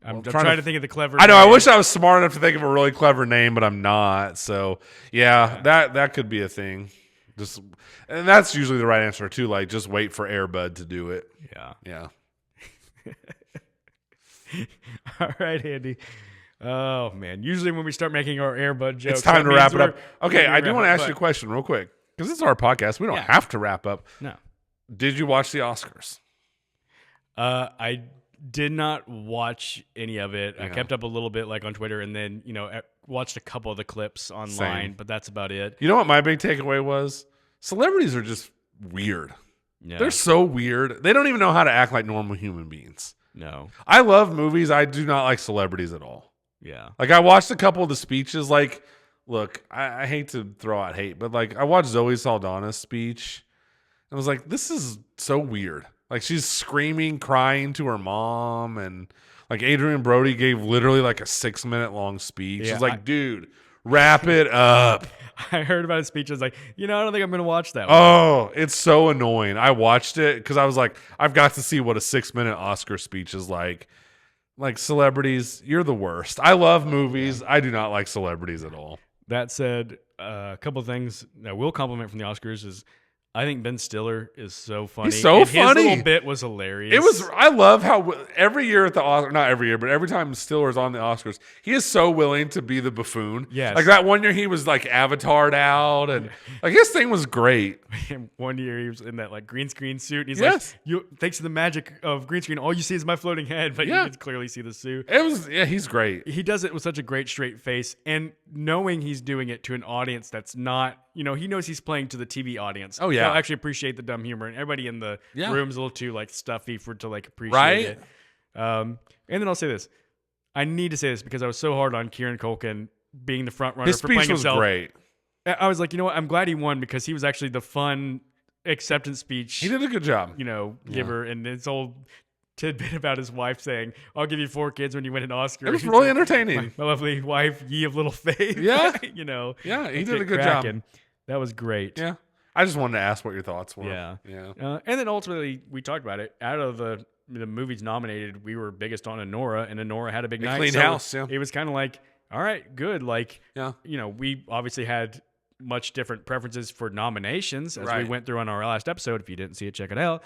I'm trying to think of the clever. I know. I wish I was smart enough to think of a really clever name, but I'm not. So yeah. that could be a thing. And that's usually the right answer too. Like, just wait for Air Bud to do it. Yeah. All right, Andy. Oh man! Usually when we start making our Air Bud jokes, it's time to wrap it up. Okay, I do want to ask you a question real quick because this is our podcast. We don't have to wrap up. No. Did you watch the Oscars? I did not watch any of it. I kept up a little bit, like on Twitter, and then watched a couple of the clips online, but that's about it. You know what my big takeaway was? Celebrities are just weird. Yeah. They're so weird. They don't even know how to act like normal human beings. No. I love movies. I do not like celebrities at all. Yeah. Like, I watched a couple of the speeches. Like, look, I hate to throw out hate, but like I watched Zoe Saldana's speech and I was like, this is so weird. Like, she's screaming, crying to her mom, and like Adrian Brody gave literally like a 6-minute long speech. Yeah, She's like, dude, wrap it up. I heard about his speech. I was like, I don't think I'm going to watch that one. Oh, it's so annoying. I watched it because I was like, I've got to see what a 6-minute Oscar speech is like. Like, celebrities, you're the worst. I love movies. I do not like celebrities at all. That said, a couple of things that will compliment from the Oscars is I think Ben Stiller is so funny. He's so funny. His little bit was hilarious. I love how every year at the Oscars, not every year, but every time Stiller's on the Oscars, he is so willing to be the buffoon. Yes. Like that one year he was like avatared out, and like his thing was great. One year he was in that like green screen suit. And he's Yes. like, thanks to the magic of green screen, all you see is my floating head, but you can clearly see the suit. He's great. He does it with such a great straight face, and knowing he's doing it to an audience that's not, he knows he's playing to the TV audience. Oh, yeah. They'll actually appreciate the dumb humor, and everybody in the room's a little too like stuffy to like appreciate Right? it. And then I'll say this. I need to say this because I was so hard on Kieran Culkin being the front runner His for playing speech was himself. great. I was like, you know what? I'm glad he won because he was actually the fun acceptance speech. He did a good job. Giver, and his whole tidbit about his wife saying, "I'll give you 4 kids when you win an Oscar." It was really entertaining. My lovely wife, ye of little faith. Yeah. Yeah, he did a good job. That was great. Yeah. I just wanted to ask what your thoughts were. Yeah. Yeah. And then ultimately, we talked about it. Out of the movies nominated, we were biggest on Anora, and Anora had a big night. Clean house, yeah. It was kind of like, all right, good. Like, Yeah. We obviously had much different preferences for nominations as we Right. went through on our last episode. If you didn't see it, check it out.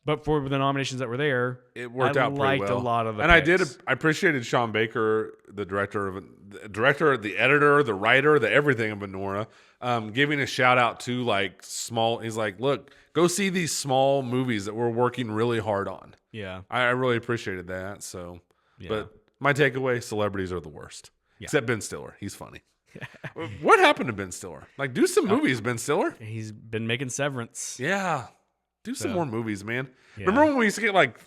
But for the nominations that were there, It worked out pretty well. I liked a lot of the And picks. I appreciated Sean Baker, the director, the editor, the writer, the everything of Anora, giving a shout out to like small. He's like, look, go see these small movies that we're working really hard on. Yeah. I really appreciated that. So, Yeah. but my takeaway: celebrities are the worst, except Ben Stiller. He's funny. What happened to Ben Stiller? Like, do some movies, Ben Stiller. He's been making Severance. Yeah, do some So, more movies, man. yeah. Remember when we used to get like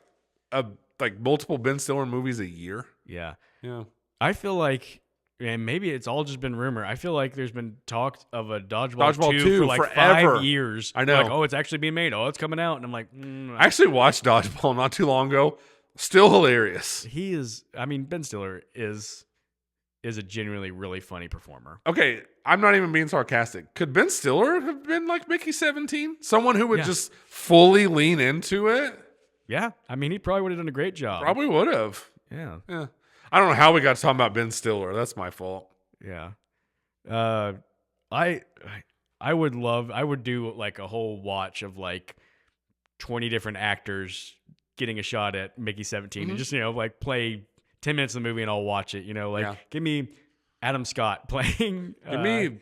multiple Ben Stiller movies a year? Yeah. Yeah. I feel like, and maybe it's all just been rumor. I feel like there's been talk of a Dodgeball 2 for like forever. 5 years. I know. Like, oh, it's actually being made. Oh, it's coming out. And I'm like, I actually watched Dodgeball not too long ago. Still hilarious. he is. I mean, Ben Stiller is a genuinely really funny performer. Okay, I'm not even being sarcastic. Could Ben Stiller have been like Mickey 17? Someone who would just fully lean into it? Yeah, I mean, he probably would have done a great job. Probably would have. Yeah. Yeah. I don't know how we got to talking about Ben Stiller. That's my fault. Yeah. I would do like a whole watch of like 20 different actors getting a shot at Mickey 17 and just, like play 10 minutes of the movie and I'll watch it, give me Adam Scott playing. Give me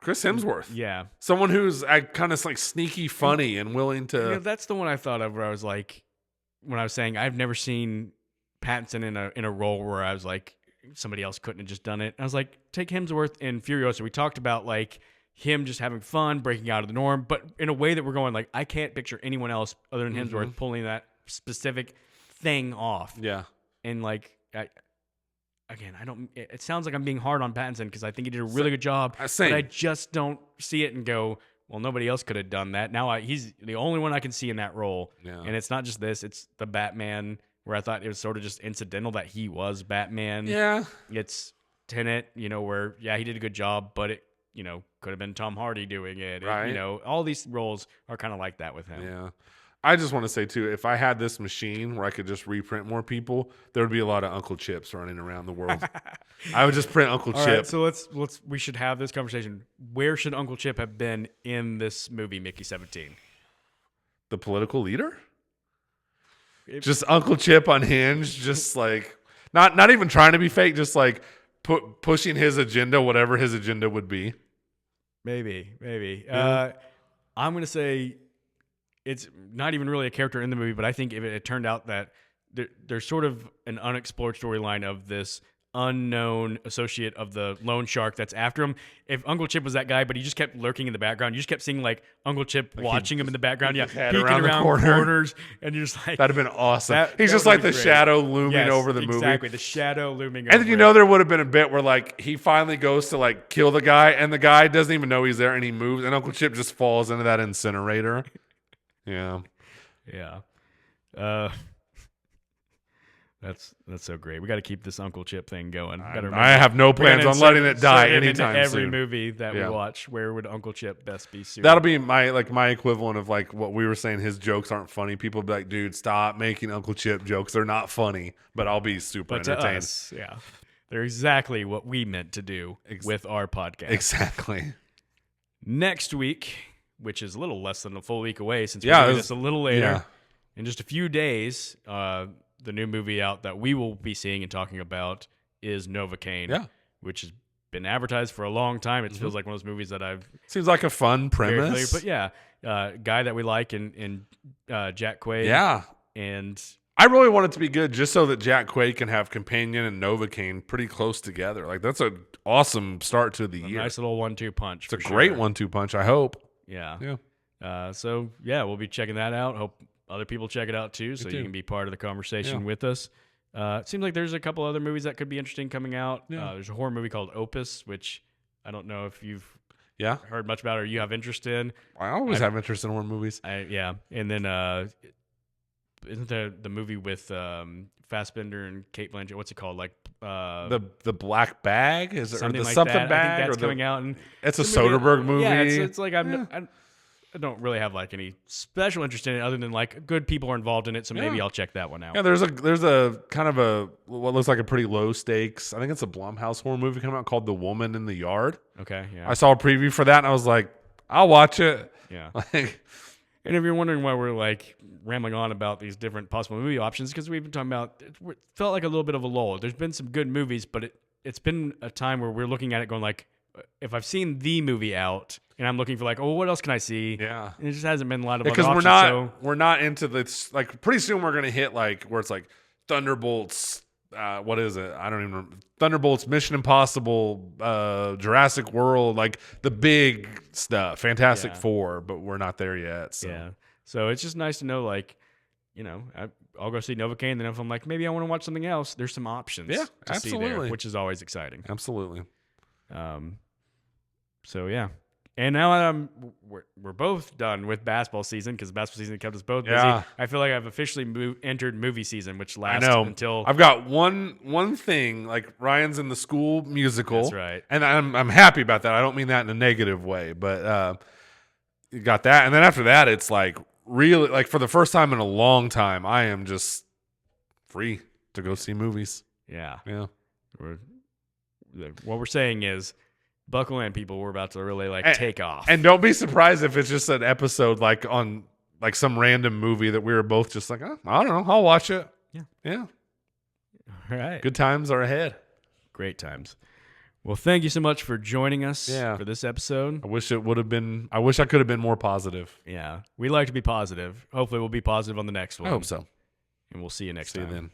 Chris Hemsworth. Yeah. Someone who's kind of like sneaky funny and willing to. That's the one I thought of where I was like, when I was saying I've never seen Pattinson in a role where I was like, somebody else couldn't have just done it. I was like, take Hemsworth in Furiosa. We talked about like him just having fun, breaking out of the norm, but in a way that we're going like, I can't picture anyone else other than Hemsworth pulling that specific thing off. Yeah. And like, it sounds like I'm being hard on Pattinson because I think he did a really good job, but I just don't see it and go, well, nobody else could have done that. Now he's the only one I can see in that role. Yeah. And it's not just this, it's the Batman where I thought it was sort of just incidental that he was Batman. Yeah. It's Tenet, where, he did a good job, but it, could have been Tom Hardy doing it. Right. All these roles are kind of like that with him. Yeah. I just want to say, too, if I had this machine where I could just reprint more people, there would be a lot of Uncle Chips running around the world. I would just print Uncle Chip. Right, so we should have this conversation. Where should Uncle Chip have been in this movie, Mickey 17? The political leader? Just Uncle Chip unhinged, just like not even trying to be fake, just like pushing his agenda, whatever his agenda would be. Maybe. Yeah. I'm going to say it's not even really a character in the movie, but I think if it turned out that there's sort of an unexplored storyline of this unknown associate of the loan shark that's after him. If Uncle Chip was that guy, but he just kept lurking in the background, you just kept seeing like Uncle Chip watching him in the background, peeking around corners, and you're just like, that'd have been awesome. He's just like the shadow looming over the movie. Exactly, the shadow looming. And then there would have been a bit where like he finally goes to like kill the guy, and the guy doesn't even know he's there, and he moves, and Uncle Chip just falls into that incinerator. Yeah. That's so great. We got to keep this Uncle Chip thing going. I have no plans on letting it die anytime every soon. movie that we watch, where would Uncle Chip best be suited? That'll be my equivalent of like what we were saying. His jokes aren't funny. People will be like, dude, stop making Uncle Chip jokes. They're not funny. But I'll be super entertained. Us, they're exactly what we meant to do with our podcast. Exactly. Next week, which is a little less than a full week away, since we're doing this a little later, in just a few days, the new movie out that we will be seeing and talking about is Novocaine, which has been advertised for a long time. It feels like one of those movies that seems like a fun premise, but guy that we like in Jack Quaid. Yeah, and I really want it to be good, just so that Jack Quaid can have Companion and Novocaine pretty close together. Like that's an awesome start to the year. Nice little 1-2 punch. It's a great 1-2 punch. I hope. Yeah. So we'll be checking that out. Hope other people check it out too, so you can be part of the conversation with us. It seems like there's a couple other movies that could be interesting coming out. There's a horror movie called Opus, which I don't know if you've heard much about or you have interest in. I always have interest in horror movies. And then isn't there the movie with Fassbender and Cate Blanchett? What's it called? Like the Black Bag is it, something or the like something that. bag? I think that's coming out, and it's a Soderbergh movie. Yeah, it's like I don't really have like any special interest in it other than like good people are involved in it, so maybe I'll check that one out. Yeah, there's a kind of a what looks like a pretty low stakes. I think it's a Blumhouse horror movie coming out called The Woman in the Yard. Okay, yeah. I saw a preview for that and I was like, I'll watch it. Yeah. And if you're wondering why we're like rambling on about these different possible movie options, because we've been talking about it felt like a little bit of a lull. There's been some good movies, but it's been a time where we're looking at it going like, if I've seen the movie out and I'm looking for like, oh, what else can I see? Yeah. And it just hasn't been a lot of because other options, we're not into this. Like pretty soon we're gonna hit like where it's like Thunderbolts, what is it? I don't even remember. Thunderbolts, Mission Impossible, Jurassic World, like the big stuff, Fantastic Four, but we're not there yet. So. Yeah. So it's just nice to know, like, I'll go see Novocaine. Then if I'm like, maybe I want to watch something else, there's some options Yeah, to see there, absolutely. which is always exciting. Absolutely. So yeah. And now we're both done with basketball season because basketball season kept us both busy. Yeah. I feel like I've officially entered movie season, which lasts until I've got one thing. Like Ryan's in the school musical. That's right. And I'm happy about that. I don't mean that in a negative way, but you got that. And then after that, it's like really like for the first time in a long time, I am just free to go see movies. Yeah. Yeah. What we're saying is, buckle in, people. We're about to really take off. And don't be surprised if it's just an episode like on like some random movie that we were both just like, oh, I don't know, I'll watch it. Yeah. Yeah. All right. Good times are ahead. Great times. Well, thank you so much for joining us for this episode. I wish I could have been more positive. Yeah. We like to be positive. Hopefully we'll be positive on the next one. I hope so. And we'll see you next time. See you then.